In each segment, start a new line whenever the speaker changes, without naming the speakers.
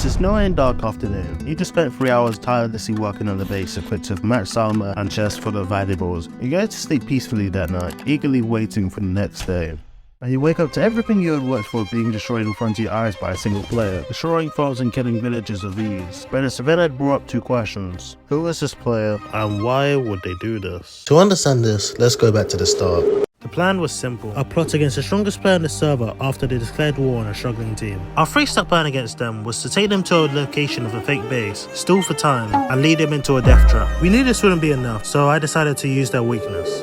It's a snowy and dark afternoon. He just spent 3 hours tirelessly working on the base equipped with match armor and chest full of valuables. He goes to sleep peacefully that night, eagerly waiting for the next day. And you wake up to everything you had worked for being destroyed in front of your eyes by a single player, destroying foes and killing villagers with ease. But this event had brought up two questions. Who was this player, and why would they do this? To understand this, let's go back to the start. The plan was simple. A plot against the strongest player on the server after they declared war on a struggling team. Our three-step plan against them was to take them to a location of a fake base, stall for time, and lead them into a death trap. We knew this wouldn't be enough, so I decided to use their weakness.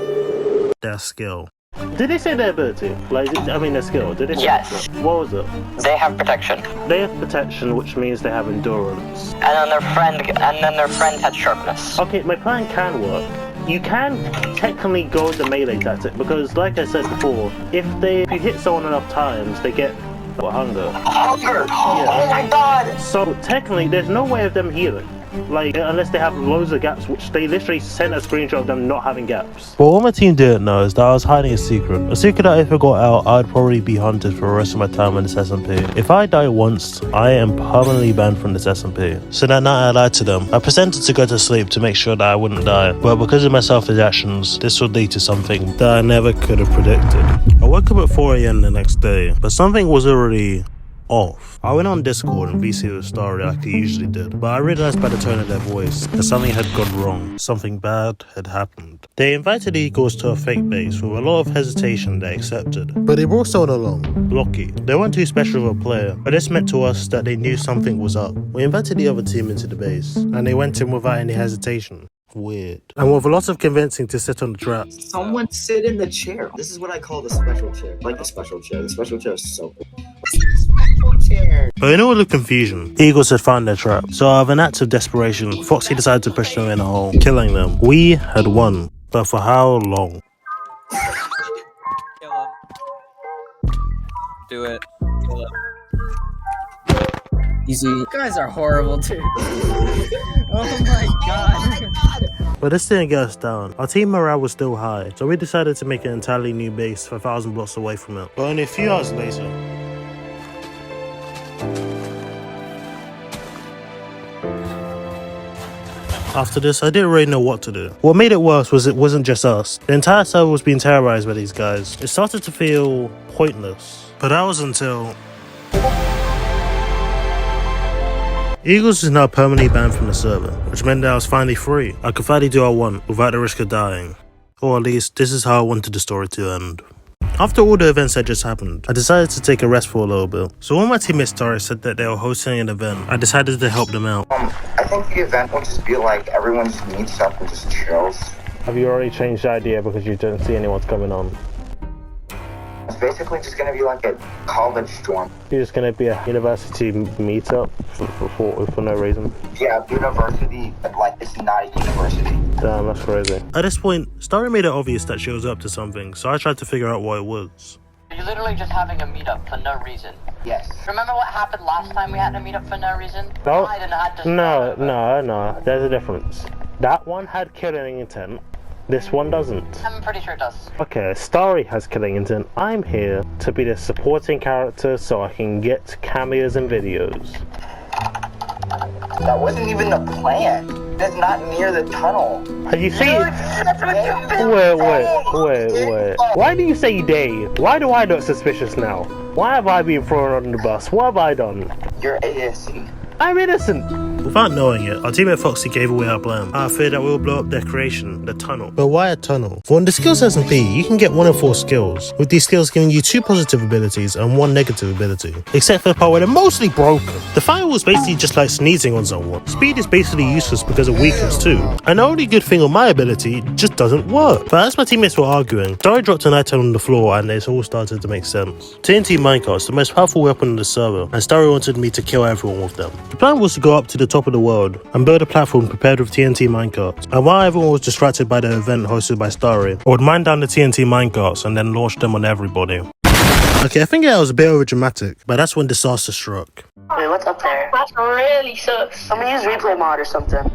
Their skill. Did they say their ability? Their skill. Did they say
Yes.
What was it?
They have protection.
They have protection, which means they have endurance.
And then their friend had sharpness.
Okay, my plan can work. You can technically go the melee tactic because, like I said before, if you hit someone enough times, they get hunger.
Hunger!
Yeah.
Oh my god!
So technically, there's no way of them healing. Unless they have loads of gaps, which they literally sent a screenshot of them not having gaps. But what my team didn't know is that I was hiding a secret that if I got out, I'd probably be hunted for the rest of my time in this SMP. If I die once, I am permanently banned from this SMP. So that night I lied to them. I pretended to go to sleep to make sure that I wouldn't die, but because of my selfish actions, this would lead to something that I never could have predicted. I woke up at 4 AM the next day, but something was already off. I went on Discord and VC with Starry like I usually did, but I realized by the tone of their voice that something had gone wrong. Something bad had happened. They invited Eagles to a fake base. With a lot of hesitation, they accepted. But they brought someone along, Blocky. They weren't too special of a player, but this meant to us that they knew something was up. We invited the other team into the base, and they went in without any hesitation. Weird. And with a lot of convincing to sit on the trap.
Someone sit in the chair. This is what I call the special chair. Like the special chair. The special chair is so cool. Chair.
But in all the confusion, Eagles had found their trap. So out of an act of desperation, Foxy decided to push them in a hole, killing them. We had won. But for how long?
Kill him. Do it. Kill him.
Easy. You guys are horrible too. Oh my god.
But this didn't get us down. Our team morale was still high, so we decided to make an entirely new base 1,000 blocks away from it. But only a few hours later, after this, I didn't really know what to do. What made it worse was it wasn't just us. The entire server was being terrorized by these guys. It started to feel pointless. But that was until Eagles is now permanently banned from the server, which meant that I was finally free. I could finally do what I want without the risk of dying. Or at least, this is how I wanted the story to end. After all the events that just happened, I decided to take a rest for a little bit. So when my teammate Starry said that they were hosting an event, I decided to help them out.
I think the event will just be like everyone just meets up and just chills.
Have you already changed the idea because you don't see anyone's coming on?
It's basically just gonna be like a college dorm.
You're just gonna be a university meetup for no reason?
Yeah, university, but like it's not a university.
Damn, that's crazy. At this point, Starry made it obvious that she was up to something, so I tried to figure out what it was.
You're literally just having a meetup for no reason.
Yes.
Remember what happened last time we had a meetup for no reason?
No,
I didn't have to.
no, there's a difference. That one had killing intent. This one doesn't.
I'm pretty sure it does.
Okay, Starry has killing intent. I'm here to be the supporting character so I can get cameos and videos.
That wasn't even the plan. That's not near the tunnel.
Have you seen? Wait. Why do you say they? Why do I look suspicious now? Why have I been thrown on the bus? What have I done?
You're ASC.
I'm innocent. Without knowing it, our teammate Foxy gave away our plan. I feared that we'll blow up their creation, the tunnel. But why a tunnel? For in the skills SMP, you can get 1 of 4 skills, with these skills giving you 2 positive abilities and 1 negative ability. Except for the part where they're mostly broken. The fire was basically just like sneezing on someone. Speed is basically useless because of weakness too. And the only good thing on my ability just doesn't work. But as my teammates were arguing, Starry dropped an item on the floor and it all started to make sense. TNT minecarts, the most powerful weapon on the server, and Starry wanted me to kill everyone with them. The plan was to go up to the top of the world and build a platform prepared with TNT minecarts. And while everyone was distracted by the event hosted by Starry, I would mine down the TNT minecarts and then launch them on everybody. Okay, I think that was a bit overdramatic, but that's when disaster struck.
Wait, what's up there? That's really sucks. I'm gonna use replay mod or something.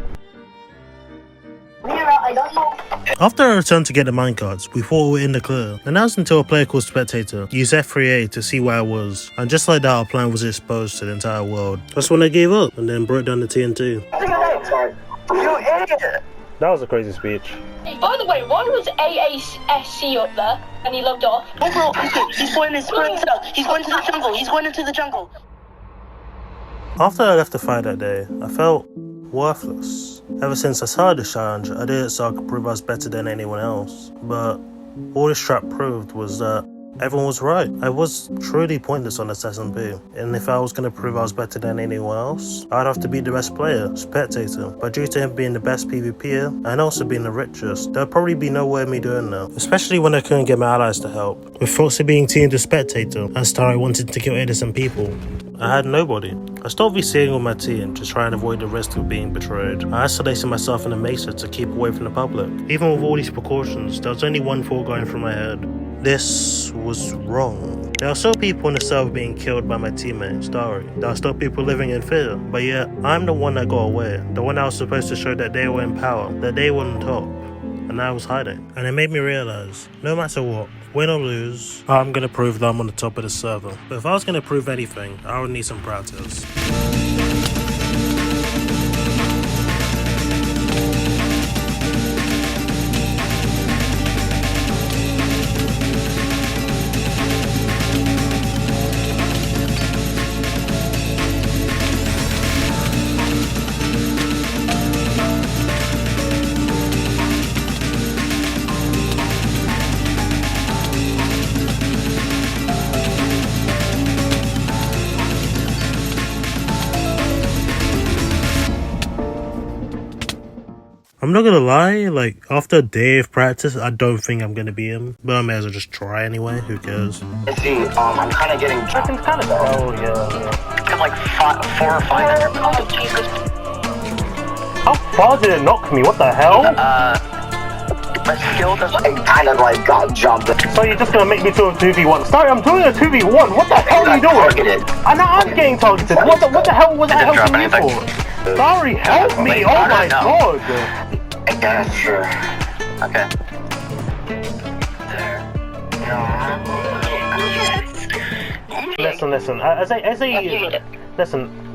I don't know.
After I returned to get the minecarts, we thought we were in the clear, and that was until a player called Spectator used F3A to see where I was, and just like that our plan was exposed to the entire world. That's when I gave up, and then broke down the TNT.
You idiot!
That was a crazy speech.
By the way, why was AASC up there and he logged off?
Oh bro, he's going to sprinter. He's going to the jungle. He's going into the jungle.
After I left the fight that day, I felt worthless. Ever since I started the challenge, I did it so I could prove I was better than anyone else. But all this trap proved was that everyone was right. I was truly pointless on this SMP, and if I was going to prove I was better than anyone else, I'd have to be the best player, Spectator. But due to him being the best PvPer, and also being the richest, there'd probably be no way of me doing that. Especially when I couldn't get my allies to help. With Foxy being teamed with Spectator, and Starry wanted to kill innocent people, I had nobody. I stopped VCing with my team to try and avoid the risk of being betrayed. I isolated myself in a mesa to keep away from the public. Even with all these precautions, there was only one thought going through my head. This was wrong. There are still people in the server being killed by my teammate, Starry. There are still people living in fear. But yet, I'm the one that got away. The one that was supposed to show that they were in power, that they were on top. And I was hiding. And it made me realize, no matter what, win or lose, I'm gonna prove that I'm on the top of the server. But if I was gonna prove anything, I would need some practice. I'm not gonna lie, like, after a day of practice, I don't think I'm gonna be him. But I may as well just try anyway, who cares?
See, I'm kind of getting
I can kind of tell, yeah.
Got like 4 or 5.
Oh, Jesus.
How far did it knock me? What the hell?
My skill doesn't.
I kind of like got jumped.
So you're just gonna make me do a 2v1? Sorry, I'm doing a 2v1. What the hell are you doing?
Targeted.
And I'm getting targeted. What the hell was I helping you for? Sorry, help me! Oh my god!
Yeah, sure.
Okay.
Listen.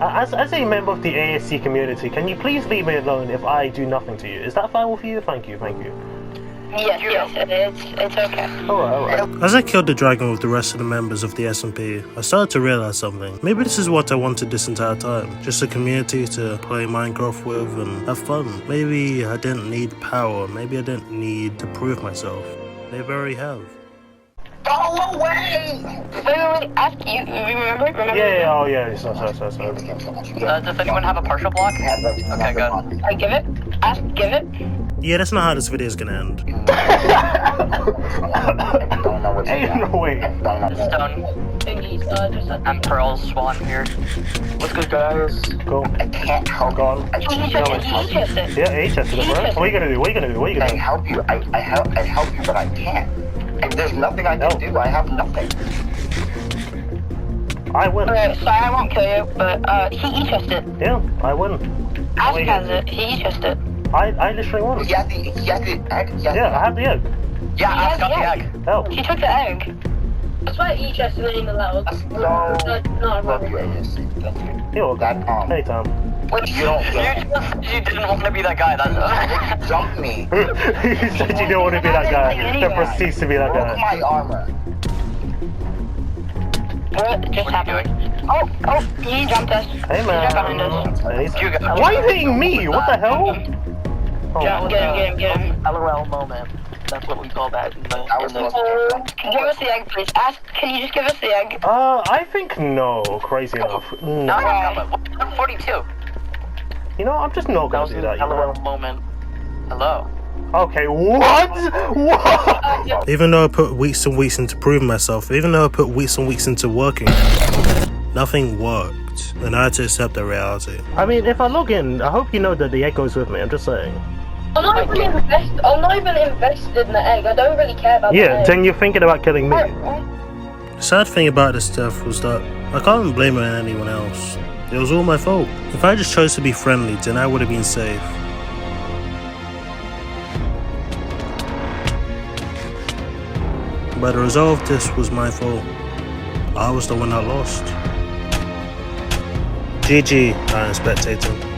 As a member of the ASC community, can you please leave me alone if I do nothing to you? Is that fine with you? Thank you.
Yes, it's okay.
Alright. As I killed the dragon with the rest of the members of the SMP, I started to realize something. Maybe this is what I wanted this entire time. Just a community to play Minecraft with and have fun. Maybe I didn't need power. Maybe I didn't need to prove myself. Maybe I already have.
Go away!
Wait, ask you, remember?
Yeah, sorry.
Does anyone have a partial block? Okay, good.
I give it? Give it?
Yeah, that's not how this video is gonna end. Ain't no way.
Stone. I'm Pearl Swan here. What's good, guys?
Go.
I can't help you.
Yeah, A-chested it, bro. What are you gonna do?
I help you. I help you, but I can't. And there's nothing I can do. I have nothing.
I win.
Alright, sorry, I won't kill you, but he E-chested.
Yeah, I win.
Ask has it, he E-chested.
I literally won.
He has the egg.
Yeah, I have the egg.
Yeah, I got the egg.
Oh.
He took the egg. That's why E-chested ain't allowed.
No.
Not
Love you, ASC. Thank you.
You're welcome. Anytime.
Wait, you didn't want to be that guy. That's
Jump me.
You said you don't want to be that guy. Then proceeds to be that
Broke
guy.
my armor.
What just happened? Oh, he jumped us.
Hey
He jumped behind us.
man. Why are you hitting me? What the hell? Oh,
Get him.
LOL moment. That's what we call that.
Give us the egg, please. Can you just give us the egg?
I think no. Crazy enough.
No,
No.
I got it. 42.
You know, I'm just not
That
gonna
was
do
the
that. You
LOL
know?
moment. Hello.
Okay, what? What? Even though I put weeks and weeks into proving myself, even though I put weeks and weeks into working, nothing worked, and I had to accept the reality. I mean, if I log in, I hope you know that the egg goes with me. I'm just saying.
I'm not even invested in the egg. I don't really care about the egg.
Yeah, then you're thinking about killing me. The sad thing about this death was that I can't blame it on anyone else. It was all my fault. If I just chose to be friendly, then I would have been safe. by the result, this was my fault. I was the one that lost. GG, I am spectating.